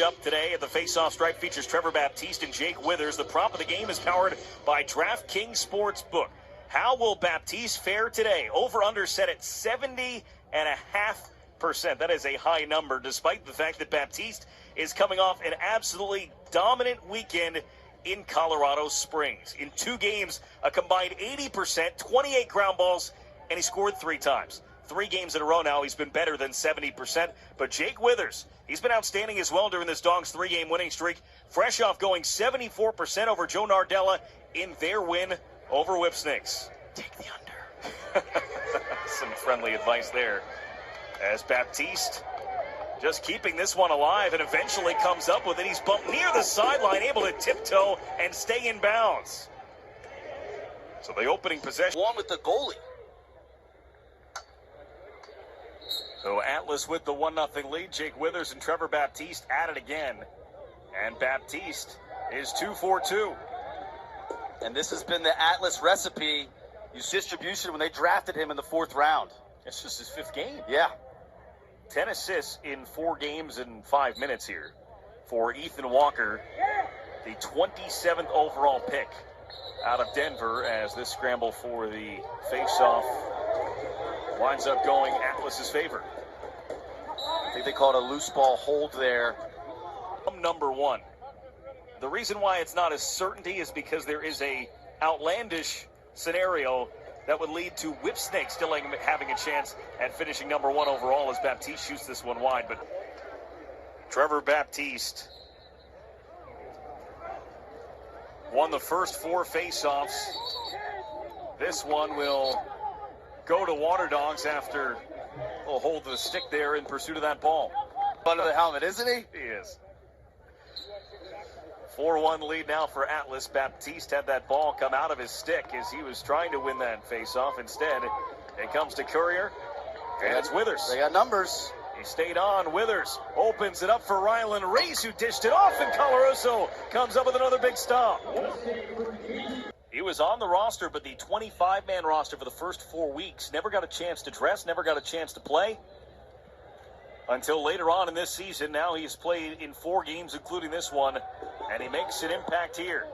Up today at the Faceoff stripe features Trevor Baptiste and Jake Withers. The prop of the game is powered by DraftKings Sportsbook. How will Baptiste fare today? Over-under set at 70.5%. That is a high number, despite the fact that Baptiste is coming off an absolutely dominant weekend in Colorado Springs. In 2 games, a combined 80%, 28 ground balls, and he scored 3 times. 3 games in a row now, he's been better than 70%. But Jake Withers, he's been outstanding as well during this Dogs 3-game winning streak. Fresh off going 74% over Joe Nardella in their win over Whipsnakes. Take the under. Some friendly advice there. As Baptiste just keeping this one alive and eventually comes up with it. He's bumped near the sideline, able to tiptoe and stay in bounds. So the opening possession. One with the goalie. So Atlas with the 1-0 lead. Jake Withers and Trevor Baptiste at it again. And Baptiste is 2-for-2. And this has been the Atlas recipe. Use distribution when they drafted him in the 4th round. It's just his 5th game. Yeah. 10 assists in 4 games and 5 minutes here for Ethan Walker, the 27th overall pick out of Denver, as this scramble for the face-off winds up going Atlas's favor. I think they called a loose ball hold there. Number 1. The reason why it's not a certainty is because there is a outlandish scenario that would lead to Whipsnakes still having a chance at finishing number 1 overall as Baptiste shoots this one wide. But Trevor Baptiste won the first 4 face-offs. This one will go to Waterdogs after he'll hold the stick there in pursuit of that ball. Under the helmet, isn't he? He is. 4-1 lead now for Atlas. Baptiste had that ball come out of his stick as he was trying to win that face-off. Instead, it comes to Courier, and it's Withers. They got numbers. He stayed on. Withers opens it up for Rylan Reese, who dished it off, and Colaroso comes up with another big stop. He was on the roster, but the 25-man roster for the first 4 weeks. Never got a chance to dress, never got a chance to play until later on in this season. Now he's played in 4 games, including this one, and he makes an impact here.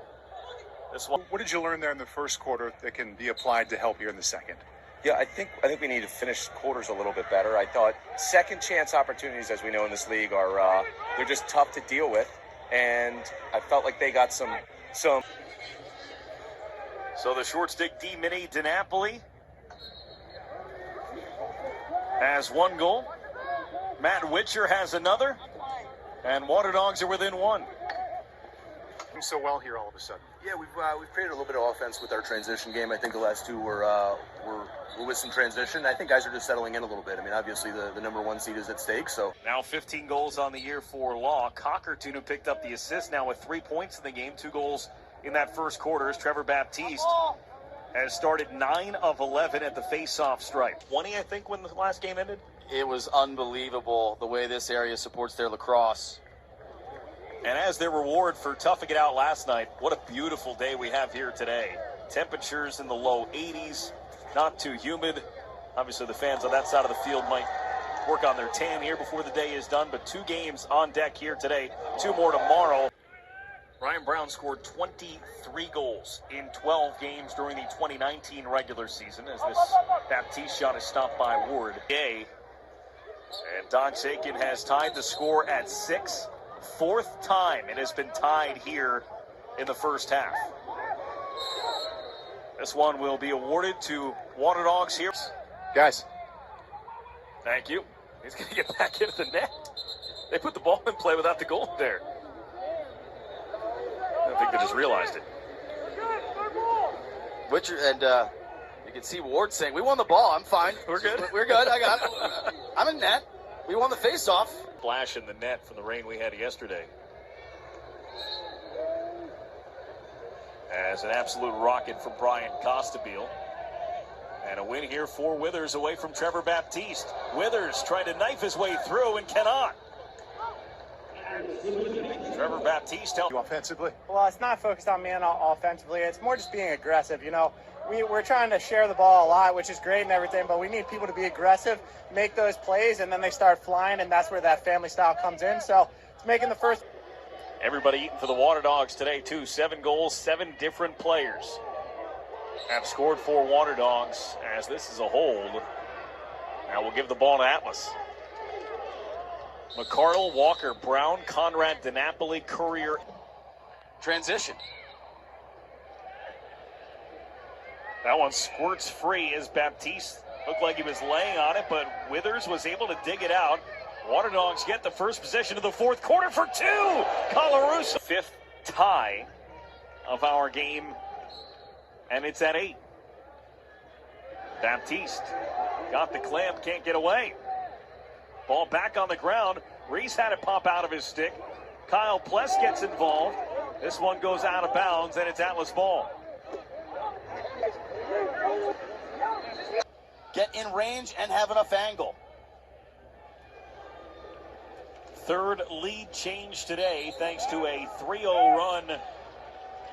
This one. What did you learn there in the first quarter that can be applied to help you in the second? Yeah, I think we need to finish quarters a little bit better. I thought second chance opportunities, as we know in this league, are they're just tough to deal with, and I felt like they got some. So the short stick D Mini DiNapoli has 1 goal. Matt Witcher has another, and Waterdogs are within 1. So well here all of a sudden. Yeah, we've created a little bit of offense with our transition game. I think the last 2 were with some transition. I think guys are just settling in a little bit. I mean, obviously the number 1 seed is at stake. So now 15 goals on the year for Law. Cockerton, who picked up the assist, now with 3 points in the game, 2 goals in that first quarter. As Trevor Baptiste has started 9 of 11 at the face-off stripe. 20, I think, when the last game ended. It was unbelievable the way this area supports their lacrosse. And as their reward for toughing it out last night, what a beautiful day we have here today. Temperatures in the low 80s, not too humid. Obviously the fans on that side of the field might work on their tan here before the day is done, but 2 games on deck here today, 2 more tomorrow. Ryan Brown scored 23 goals in 12 games during the 2019 regular season, as this Baptiste shot is stopped by Ward. And Don Sakin has tied the score at 6. 4th time it has been tied here in the first half. This one will be awarded to Waterdogs here. Guys. Thank you. He's going to get back into the net. They put the ball in play without the goal there. I think they just realized it. Richard, and you can see Ward saying, "We won the ball. I'm fine. We're good. We're good. I got it. I'm in net. We won the face-off." Splash in the net from the rain we had yesterday. As an absolute rocket from Brian Costabile. And a win here for Withers away from Trevor Baptiste. Withers trying to knife his way through and cannot. Trevor Baptiste helped. Offensively? Well, it's not focused on me offensively. It's more just being aggressive. You know, we're trying to share the ball a lot, which is great and everything, but we need people to be aggressive, make those plays, and then they start flying, and that's where that family style comes in. So making the first. Everybody eating for the Waterdogs today, too. 7 goals, 7 different players have scored for Waterdogs, as this is a hold. Now we'll give the ball to Atlas. McCardle, Walker, Brown, Conrad, DiNapoli, Courier. Transition. That one squirts free as Baptiste looked like he was laying on it, but Withers was able to dig it out. Waterdogs get the first possession of the fourth quarter for 2. Colarusso. 5th tie of our game, and it's at 8. Baptiste got the clamp, can't get away. Ball back on the ground. Reese had it pop out of his stick. Kyle Pless gets involved. This one goes out of bounds, and it's Atlas ball. Get in range and have enough angle. Third lead change today thanks to a 3-0 run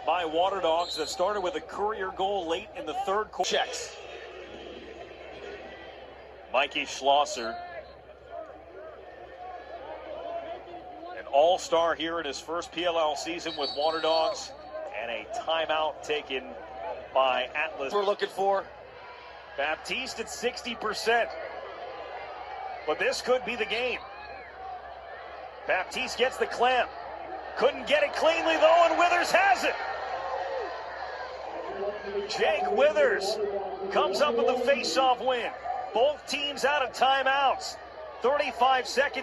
by Waterdogs that started with a Courier goal late in the third quarter. Checks. Mikey Schlosser, an all-star here in his first PLL season with Waterdogs, and a timeout taken by Atlas. We're looking for Baptiste at 60%, but this could be the game. Baptiste gets the clamp. Couldn't get it cleanly, though, and Withers has it. Jake Withers comes up with a face-off win. Both teams out of timeouts. 35 seconds.